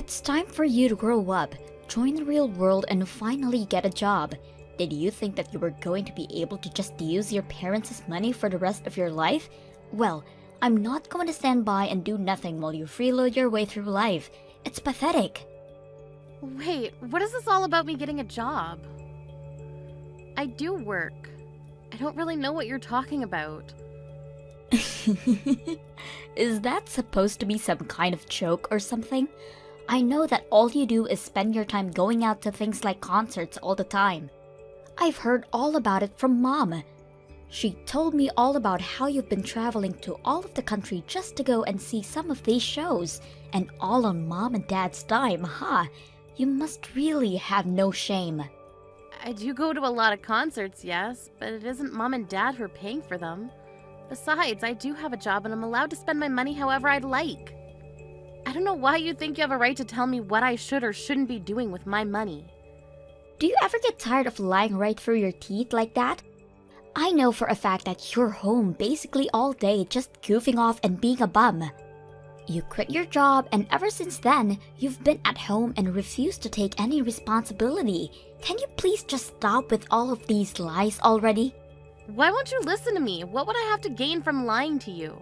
It's time for you to grow up, join the real world, and finally get a job. Did you think that you were going to be able to just use your parents' money for the rest of your life? Well, I'm not going to stand by and do nothing while you freeload your way through life. It's pathetic. Wait, what is this all about me getting a job? I do work. I don't really know what you're talking about. Is that supposed to be some kind of joke or something? I know that all you do is spend your time going out to things like concerts all the time. I've heard all about it from Mom. She told me all about how you've been traveling to all of the country just to go and see some of these shows, and all on Mom and Dad's dime, huh? You must really have no shame. I do go to a lot of concerts, yes, but it isn't Mom and Dad who are paying for them. Besides, I do have a job and I'm allowed to spend my money however I'd like. I don't know why you think you have a right to tell me what I should or shouldn't be doing with my money. Do you ever get tired of lying right through your teeth like that? I know for a fact that you're home basically all day just goofing off and being a bum. You quit your job and ever since then, you've been at home and refused to take any responsibility. Can you please just stop with all of these lies already? Why won't you listen to me? What would I have to gain from lying to you?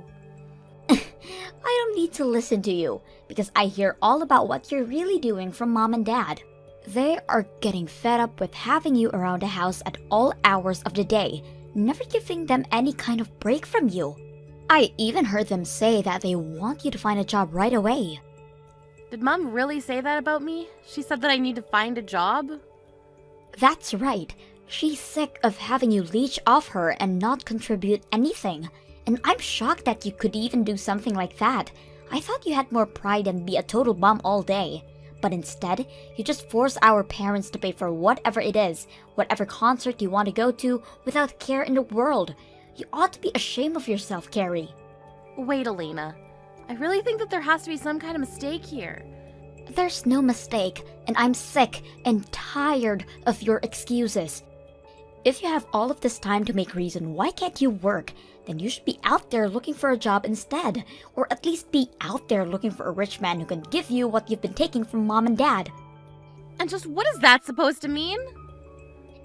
I don't need to listen to you, because I hear all about what you're really doing from Mom and Dad. They are getting fed up with having you around the house at all hours of the day, never giving them any kind of break from you. I even heard them say that they want you to find a job right away. Did Mom really say that about me? She said that I need to find a job? That's right. She's sick of having you leech off her and not contribute anything. And I'm shocked that you could even do something like that. I thought you had more pride and be a total bum all day. But instead, you just force our parents to pay for whatever it is, whatever concert you want to go to, without care in the world. You ought to be ashamed of yourself, Carrie. Wait, Elena. I really think that there has to be some kind of mistake here. There's no mistake, and I'm sick and tired of your excuses. If you have all of this time to make reason why can't you work, then you should be out there looking for a job instead, or at least be out there looking for a rich man who can give you what you've been taking from Mom and Dad. And just what is that supposed to mean?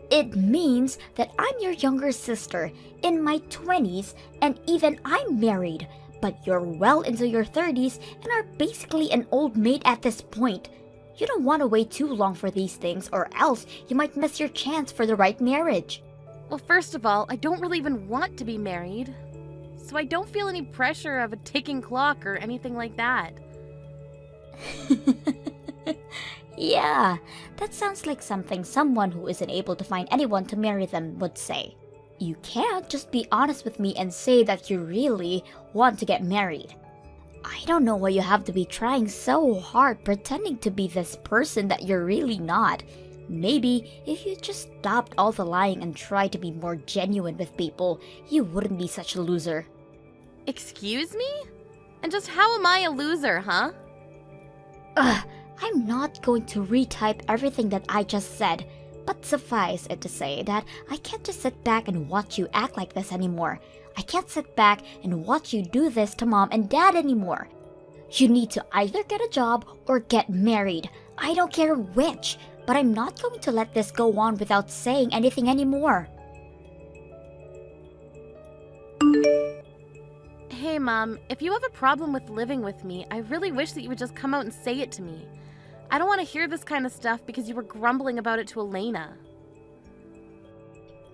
It means that I'm your younger sister, in my 20s, and even I'm married, but you're well into your 30s and are basically an old maid at this point. You don't want to wait too long for these things, or else you might miss your chance for the right marriage. Well, first of all, I don't really even want to be married. So I don't feel any pressure of a ticking clock or anything like that. Yeah, that sounds like something someone who isn't able to find anyone to marry them would say. You can't just be honest with me and say that you really want to get married. I don't know why you have to be trying so hard pretending to be this person that you're really not. Maybe if you just stopped all the lying and tried to be more genuine with people, you wouldn't be such a loser. Excuse me? And just how am I a loser, huh? I'm not going to retype everything that I just said, but suffice it to say that I can't just sit back and watch you act like this anymore. I can't sit back and watch you do this to Mom and Dad anymore. You need to either get a job or get married. I don't care which, but I'm not going to let this go on without saying anything anymore. Hey, Mom, if you have a problem with living with me, I really wish that you would just come out and say it to me. I don't want to hear this kind of stuff because you were grumbling about it to Elena.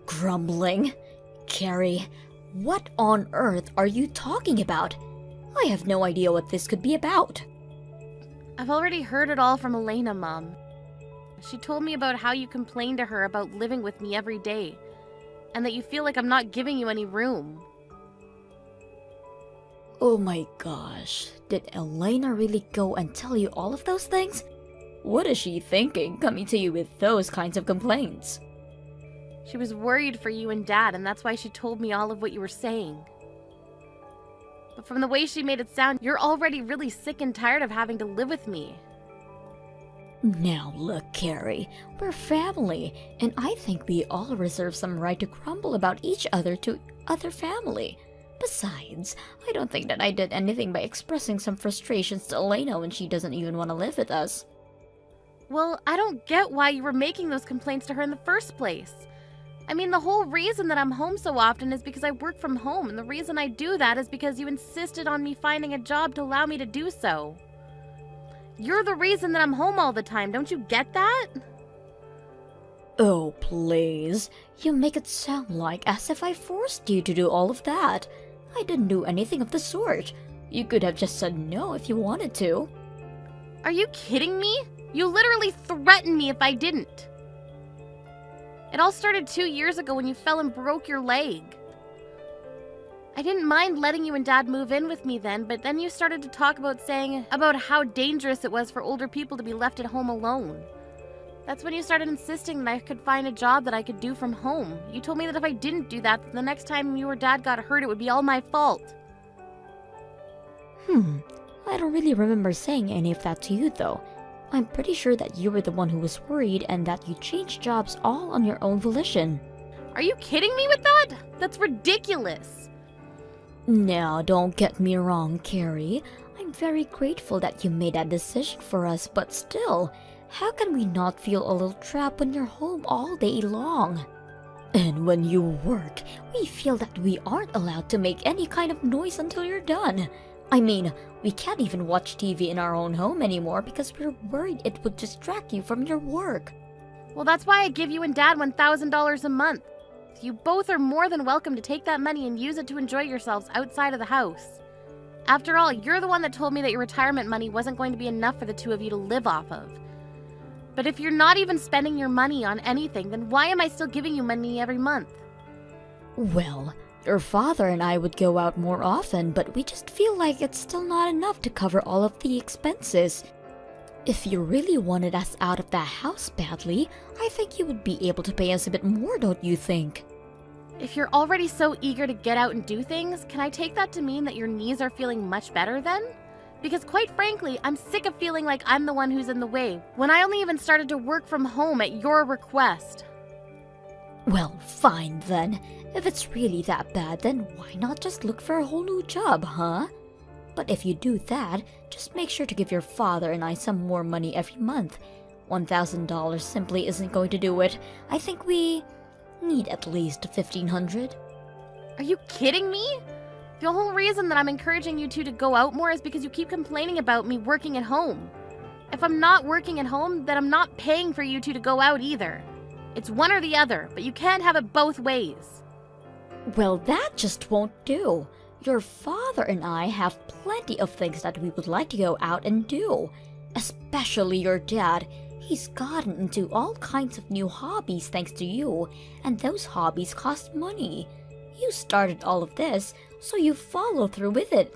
Grumbling? Carrie, what on earth are you talking about? I have no idea what this could be about. I've already heard it all from Elena, Mom. She told me about how you complain to her about living with me every day, and that you feel like I'm not giving you any room. Oh my gosh, did Elena really go and tell you all of those things? What is she thinking coming to you with those kinds of complaints? She was worried for you and Dad, and that's why she told me all of what you were saying. But from the way she made it sound, you're already really sick and tired of having to live with me. Now look, Carrie, we're family, and I think we all reserve some right to grumble about each other to other family. Besides, I don't think that I did anything by expressing some frustrations to Elena when she doesn't even want to live with us. Well, I don't get why you were making those complaints to her in the first place. I mean, the whole reason that I'm home so often is because I work from home, and the reason I do that is because you insisted on me finding a job to allow me to do so. You're the reason that I'm home all the time, don't you get that? Oh, please. You make it sound like as if I forced you to do all of that. I didn't do anything of the sort. You could have just said no if you wanted to. Are you kidding me? You literally threatened me if I didn't. It all started 2 years ago when you fell and broke your leg. I didn't mind letting you and Dad move in with me then, but then you started to talk about how dangerous it was for older people to be left at home alone. That's when you started insisting that I could find a job that I could do from home. You told me that if I didn't do that, then the next time you or Dad got hurt, it would be all my fault. I don't really remember saying any of that to you, though. I'm pretty sure that you were the one who was worried and that you changed jobs all on your own volition. Are you kidding me with that? That's ridiculous. Now, don't get me wrong, Carrie. I'm very grateful that you made that decision for us, but still, how can we not feel a little trapped when you're home all day long? And when you work, we feel that we aren't allowed to make any kind of noise until you're done. I mean, we can't even watch TV in our own home anymore because we're worried it would distract you from your work. Well, that's why I give you and Dad $1,000 a month. You both are more than welcome to take that money and use it to enjoy yourselves outside of the house. After all, you're the one that told me that your retirement money wasn't going to be enough for the two of you to live off of. But if you're not even spending your money on anything, then why am I still giving you money every month? Well, your father and I would go out more often, but we just feel like it's still not enough to cover all of the expenses. If you really wanted us out of that house badly, I think you would be able to pay us a bit more, don't you think? If you're already so eager to get out and do things, can I take that to mean that your knees are feeling much better then? Because quite frankly, I'm sick of feeling like I'm the one who's in the way, when I only even started to work from home at your request. Well, fine then. If it's really that bad, then why not just look for a whole new job, huh? But if you do that, just make sure to give your father and I some more money every month. $1,000 simply isn't going to do it. I think we need at least $1,500. Are you kidding me? The whole reason that I'm encouraging you two to go out more is because you keep complaining about me working at home. If I'm not working at home, then I'm not paying for you two to go out either. It's one or the other, but you can't have it both ways. Well, that just won't do. Your father and I have plenty of things that we would like to go out and do. Especially your dad. He's gotten into all kinds of new hobbies thanks to you, and those hobbies cost money. You started all of this, so you follow through with it.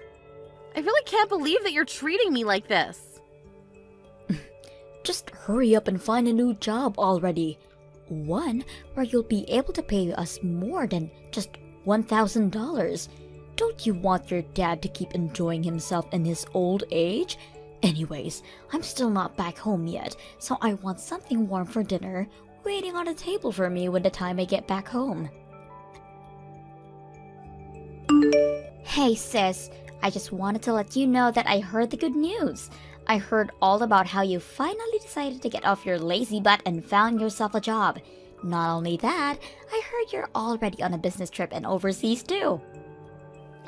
I really can't believe that you're treating me like this. Just hurry up and find a new job already. One where you'll be able to pay us more than just $1,000. Don't you want your dad to keep enjoying himself in his old age? Anyways, I'm still not back home yet, so I want something warm for dinner waiting on a table for me when the time I get back home. Hey sis, I just wanted to let you know that I heard the good news. I heard all about how you finally decided to get off your lazy butt and found yourself a job. Not only that, I heard you're already on a business trip and overseas too.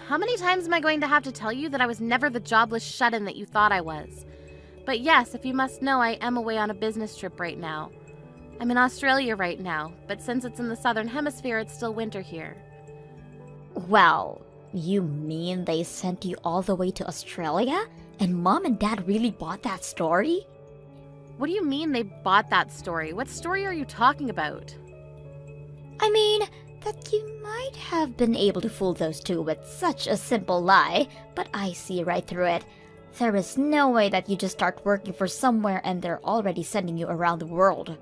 How many times am I going to have to tell you that I was never the jobless shut-in that you thought I was? But yes, if you must know, I am away on a business trip right now. I'm in Australia right now, but since it's in the southern hemisphere, it's still winter here. Well, you mean they sent you all the way to Australia? And Mom and Dad really bought that story? What do you mean they bought that story? What story are you talking about? I mean, that you might have been able to fool those two with such a simple lie, but I see right through it. There is no way that you just start working for somewhere and they're already sending you around the world.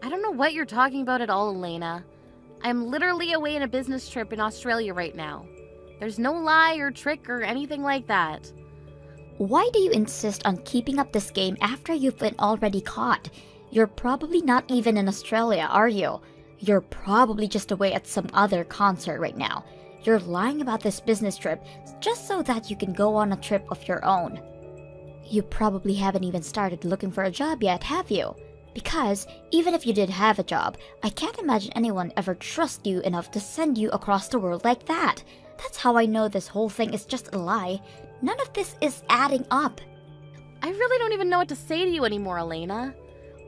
I don't know what you're talking about at all, Elena. I'm literally away on a business trip in Australia right now. There's no lie or trick or anything like that. Why do you insist on keeping up this game after you've been already caught? You're probably not even in Australia, are you? You're probably just away at some other concert right now. You're lying about this business trip just so that you can go on a trip of your own. You probably haven't even started looking for a job yet, have you? Because even if you did have a job, I can't imagine anyone ever trust you enough to send you across the world like that. That's how I know this whole thing is just a lie. None of this is adding up. I really don't even know what to say to you anymore, Elena.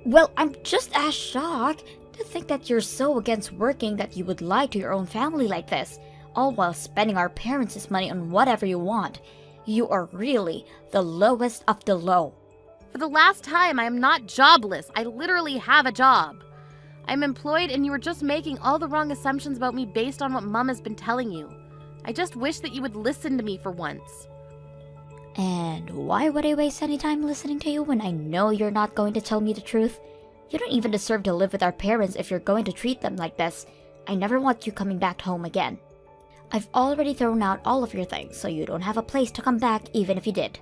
Well, I'm just as shocked to think that you're so against working that you would lie to your own family like this, all while spending our parents' money on whatever you want. You are really the lowest of the low. For the last time, I am not jobless. I literally have a job. I'm employed and you are just making all the wrong assumptions about me based on what Mom has been telling you. I just wish that you would listen to me for once. And why would I waste any time listening to you when I know you're not going to tell me the truth? You don't even deserve to live with our parents if you're going to treat them like this. I never want you coming back home again. I've already thrown out all of your things, so you don't have a place to come back even if you did.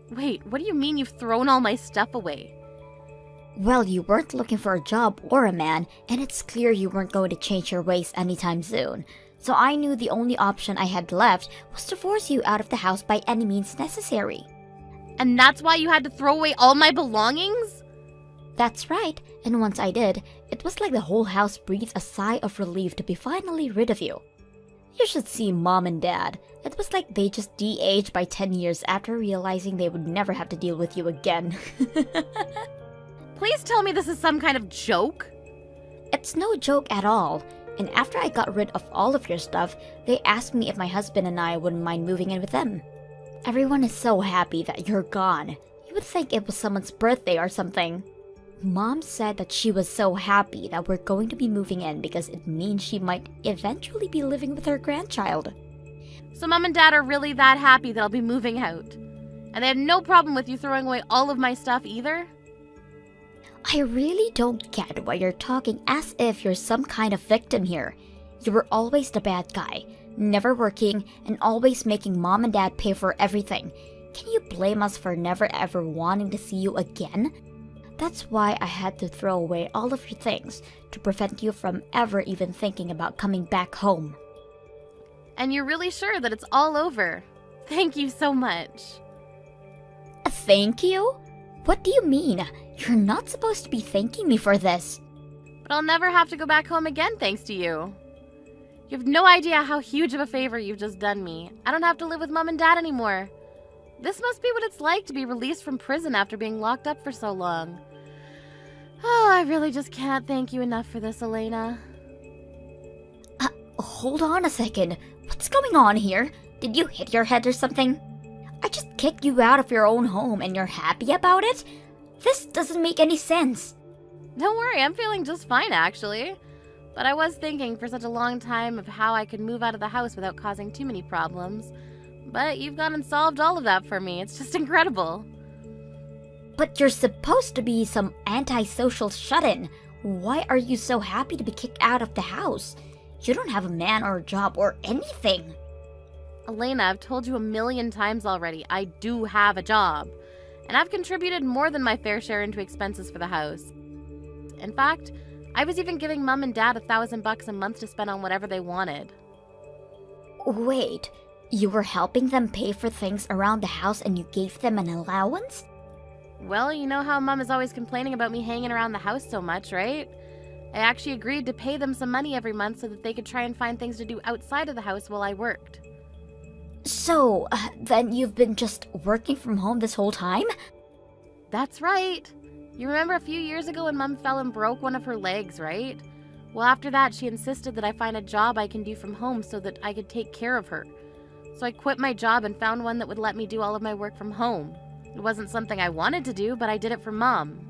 Wait, what do you mean you've thrown all my stuff away? Well, you weren't looking for a job or a man, and it's clear you weren't going to change your ways anytime soon. So I knew the only option I had left was to force you out of the house by any means necessary. And that's why you had to throw away all my belongings? That's right, and once I did, it was like the whole house breathed a sigh of relief to be finally rid of you. You should see Mom and Dad. It was like they just de-aged by 10 years after realizing they would never have to deal with you again. Please tell me this is some kind of joke. It's no joke at all. And after I got rid of all of your stuff, they asked me if my husband and I wouldn't mind moving in with them. Everyone is so happy that you're gone. You would think it was someone's birthday or something. Mom said that she was so happy that we're going to be moving in because it means she might eventually be living with her grandchild. So Mom and Dad are really that happy that I'll be moving out? And they had no problem with you throwing away all of my stuff either? I really don't get why you're talking as if you're some kind of victim here. You were always the bad guy, never working, and always making Mom and Dad pay for everything. Can you blame us for never ever wanting to see you again? That's why I had to throw away all of your things, to prevent you from ever even thinking about coming back home. And you're really sure that it's all over? Thank you so much. Thank you? What do you mean? You're not supposed to be thanking me for this. But I'll never have to go back home again thanks to you. You have no idea how huge of a favor you've just done me. I don't have to live with Mom and Dad anymore. This must be what it's like to be released from prison after being locked up for so long. Oh, I really just can't thank you enough for this, Elena. Hold on a second. What's going on here? Did you hit your head or something? I just kicked you out of your own home and you're happy about it? This doesn't make any sense. Don't worry, I'm feeling just fine actually. But I was thinking for such a long time of how I could move out of the house without causing too many problems. But you've gone and solved all of that for me. It's just incredible. But you're supposed to be some antisocial shut-in. Why are you so happy to be kicked out of the house? You don't have a man or a job or anything. Elena, I've told you 1,000,000 times already, I do have a job. And I've contributed more than my fair share into expenses for the house. In fact, I was even giving Mom and Dad $1,000 a month to spend on whatever they wanted. Wait, you were helping them pay for things around the house and you gave them an allowance? Well, you know how Mom is always complaining about me hanging around the house so much, right? I actually agreed to pay them some money every month so that they could try and find things to do outside of the house while I worked. So, then you've been just working from home this whole time? That's right. You remember a few years ago when Mom fell and broke one of her legs, right? Well, after that, she insisted that I find a job I can do from home so that I could take care of her. So I quit my job and found one that would let me do all of my work from home. It wasn't something I wanted to do, but I did it for Mom.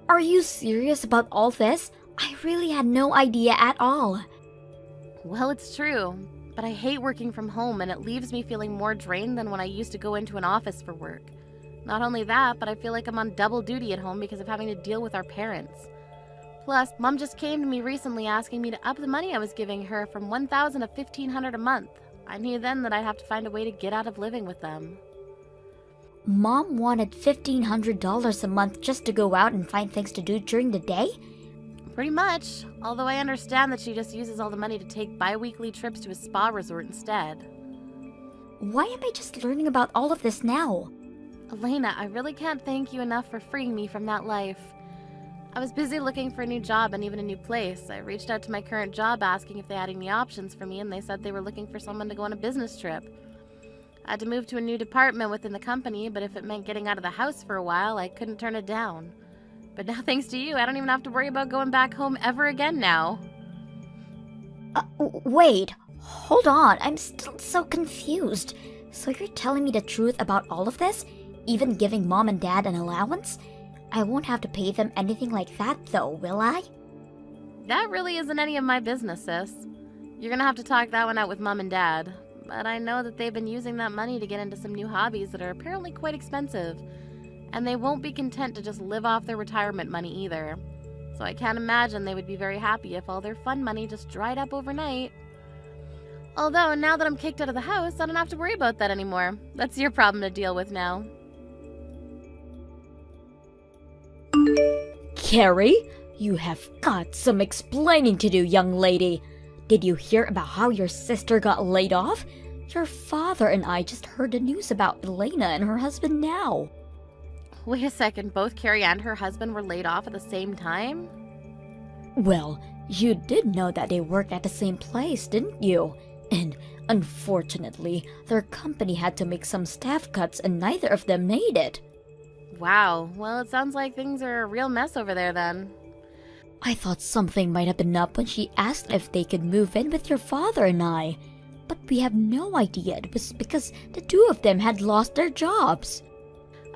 Are you serious about all this? I really had no idea at all. Well, it's true, but I hate working from home and it leaves me feeling more drained than when I used to go into an office for work. Not only that, but I feel like I'm on double duty at home because of having to deal with our parents. Plus, Mom just came to me recently asking me to up the money I was giving her from $1,000 to $1,500 a month. I knew then that I'd have to find a way to get out of living with them. Mom wanted $1,500 a month just to go out and find things to do during the day? Pretty much, although I understand that she just uses all the money to take bi-weekly trips to a spa resort instead. Why am I just learning about all of this now? Elena, I really can't thank you enough for freeing me from that life. I was busy looking for a new job and even a new place. I reached out to my current job asking if they had any options for me, and they said they were looking for someone to go on a business trip. I had to move to a new department within the company, but if it meant getting out of the house for a while, I couldn't turn it down. But now, thanks to you, I don't even have to worry about going back home ever again now. Wait, hold on, I'm still so confused. So you're telling me the truth about all of this? Even giving Mom and Dad an allowance? I won't have to pay them anything like that though, will I? That really isn't any of my business, sis. You're gonna have to talk that one out with Mom and Dad. But I know that they've been using that money to get into some new hobbies that are apparently quite expensive. And they won't be content to just live off their retirement money either. So I can't imagine they would be very happy if all their fun money just dried up overnight. Although, now that I'm kicked out of the house, I don't have to worry about that anymore. That's your problem to deal with now. Carrie, you have got some explaining to do, young lady. Did you hear about how your sister got laid off? Your father and I just heard the news about Elena and her husband now. Wait a second, both Carrie and her husband were laid off at the same time? Well, you did know that they worked at the same place, didn't you? And unfortunately, their company had to make some staff cuts and neither of them made it. Wow, well, it sounds like things are a real mess over there then. I thought something might have been up when she asked if they could move in with your father and I. But we have no idea it was because the two of them had lost their jobs.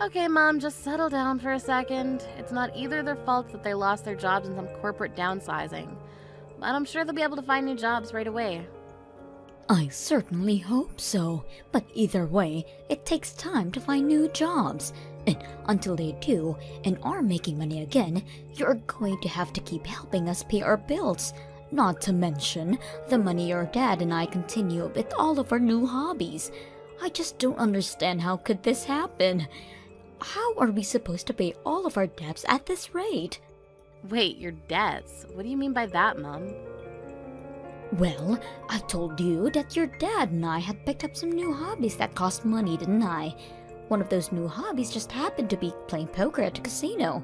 Okay, Mom, just settle down for a second. It's not either their fault that they lost their jobs in some corporate downsizing. But I'm sure they'll be able to find new jobs right away. I certainly hope so. But either way, it takes time to find new jobs. And until they do, and are making money again, you're going to have to keep helping us pay our bills. Not to mention the money your dad and I continue with all of our new hobbies. I just don't understand how could this happen. How are we supposed to pay all of our debts at this rate? Wait, your debts? What do you mean by that, Mom? Well, I told you that your dad and I had picked up some new hobbies that cost money, didn't I? One of those new hobbies just happened to be playing poker at a casino.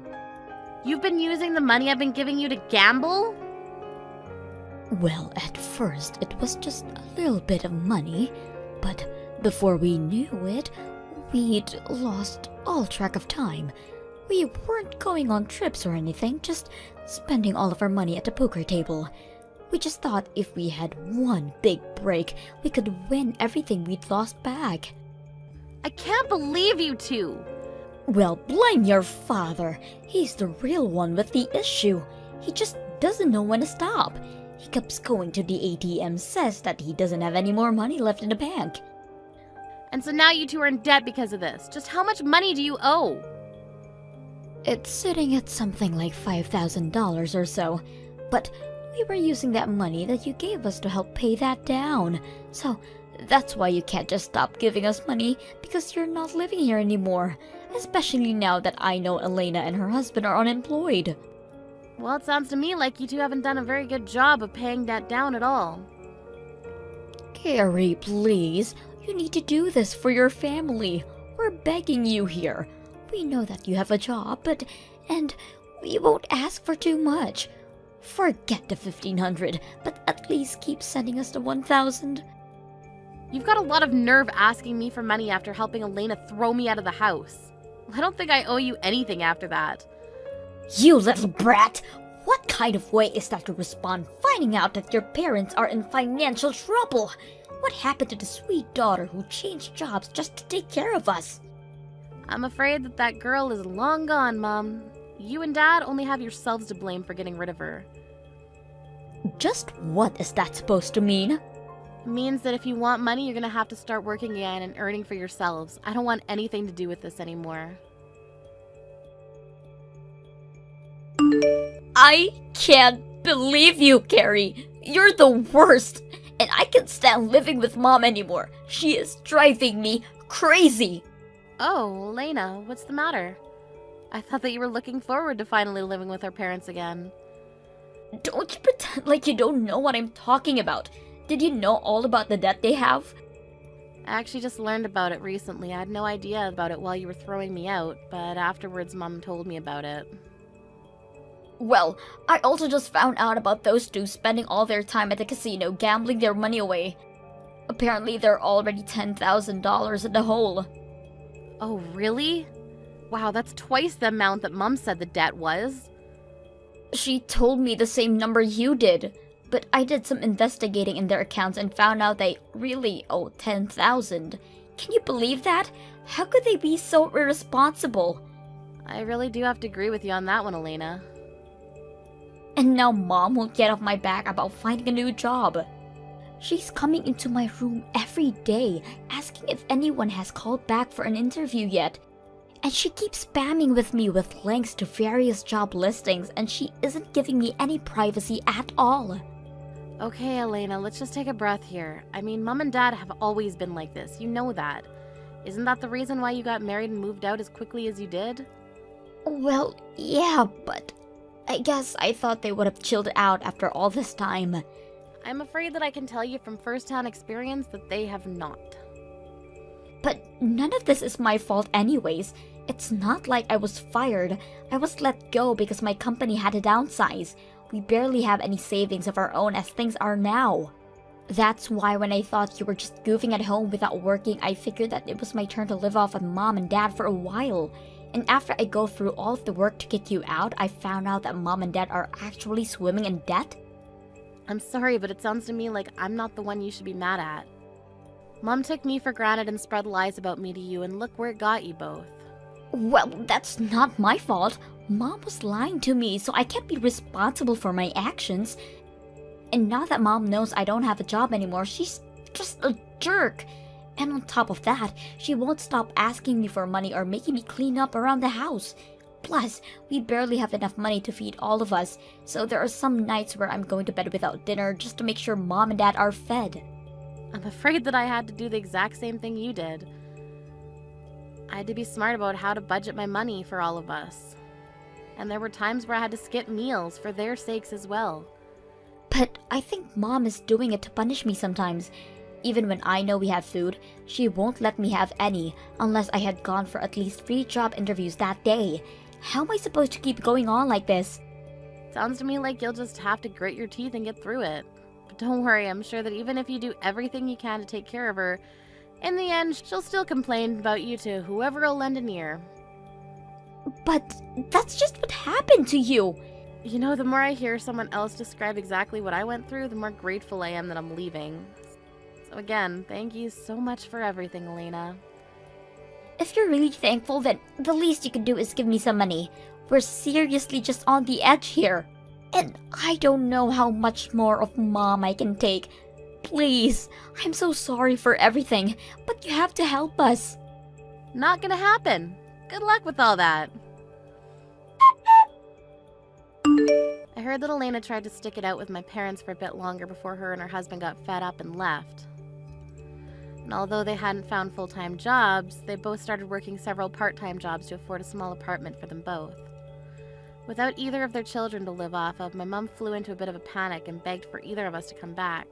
You've been using the money I've been giving you to gamble? Well, at first it was just a little bit of money, but before we knew it, we'd lost all track of time. We weren't going on trips or anything, just spending all of our money at the poker table. We just thought if we had one big break, we could win everything we'd lost back. I can't believe you two! Well, blame your father. He's the real one with the issue. He just doesn't know when to stop. He keeps going to the ATM, says that he doesn't have any more money left in the bank. And so now you two are in debt because of this. Just how much money do you owe? It's sitting at something like $5,000 or so. But we were using that money that you gave us to help pay that down. So that's why you can't just stop giving us money, because you're not living here anymore. Especially now that I know Elena and her husband are unemployed. Well, it sounds to me like you two haven't done a very good job of paying that down at all. Carrie, please. You need to do this for your family. We're begging you here. We know that you have a job, and we won't ask for too much. Forget the $1,500, but at least keep sending us the $1,000. You've got a lot of nerve asking me for money after helping Elena throw me out of the house. I don't think I owe you anything after that. You little brat! What kind of way is that to respond finding out that your parents are in financial trouble? What happened to the sweet daughter who changed jobs just to take care of us? I'm afraid that girl is long gone, Mom. You and Dad only have yourselves to blame for getting rid of her. Just what is that supposed to mean? It means that if you want money, you're gonna have to start working again and earning for yourselves. I don't want anything to do with this anymore. I can't believe you, Carrie. You're the worst. And I can't stand living with Mom anymore. She is driving me crazy. Oh, Elena, what's the matter? I thought that you were looking forward to finally living with our parents again. Don't you pretend like you don't know what I'm talking about. Did you know all about the debt they have? I actually just learned about it recently. I had no idea about it while you were throwing me out, but afterwards Mom told me about it. Well, I also just found out about those two spending all their time at the casino gambling their money away. Apparently they're already $10,000 in the hole. Oh, really? Wow, that's twice the amount that Mom said the debt was. She told me the same number you did, but I did some investigating in their accounts and found out they really owe $10,000. Can you believe that? How could they be so irresponsible? I really do have to agree with you on that one, Elena. And now Mom won't get off my back about finding a new job. She's coming into my room every day, asking if anyone has called back for an interview yet. And she keeps spamming with me with links to various job listings, and she isn't giving me any privacy at all. Okay, Elena, let's just take a breath here. I mean, Mom and Dad have always been like this. You know that. Isn't that the reason why you got married and moved out as quickly as you did? Well, yeah, but I guess I thought they would have chilled out after all this time. I'm afraid that I can tell you from first-hand experience that they have not. But none of this is my fault anyways. It's not like I was fired. I was let go because my company had to downsize. We barely have any savings of our own as things are now. That's why when I thought you were just goofing at home without working, I figured that it was my turn to live off of Mom and Dad for a while. And after I go through all of the work to kick you out, I found out that Mom and Dad are actually swimming in debt. I'm sorry, but it sounds to me like I'm not the one you should be mad at. Mom took me for granted and spread lies about me to you, and look where it got you both. Well, that's not my fault. Mom was lying to me, so I can't be responsible for my actions. And now that Mom knows I don't have a job anymore, she's just a jerk. And on top of that, she won't stop asking me for money or making me clean up around the house. Plus, we barely have enough money to feed all of us, so there are some nights where I'm going to bed without dinner just to make sure Mom and Dad are fed. I'm afraid that I had to do the exact same thing you did. I had to be smart about how to budget my money for all of us. And there were times where I had to skip meals for their sakes as well. But I think Mom is doing it to punish me sometimes. Even when I know we have food, she won't let me have any unless I had gone for at least 3 job interviews that day. How am I supposed to keep going on like this? Sounds to me like you'll just have to grit your teeth and get through it. But don't worry, I'm sure that even if you do everything you can to take care of her, in the end, she'll still complain about you to whoever'll lend an ear. But that's just what happened to you. You know, the more I hear someone else describe exactly what I went through, the more grateful I am that I'm leaving. So again, thank you so much for everything, Elena. If you're really thankful, then the least you can do is give me some money. We're seriously just on the edge here. And I don't know how much more of Mom I can take. Please, I'm so sorry for everything, but you have to help us. Not gonna happen. Good luck with all that. I heard that Elena tried to stick it out with my parents for a bit longer before her and her husband got fed up and left. And although they hadn't found full-time jobs, they both started working several part-time jobs to afford a small apartment for them both. Without either of their children to live off of, my mom flew into a bit of a panic and begged for either of us to come back.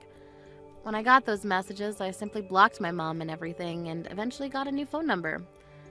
When I got those messages, I simply blocked my mom and everything and eventually got a new phone number.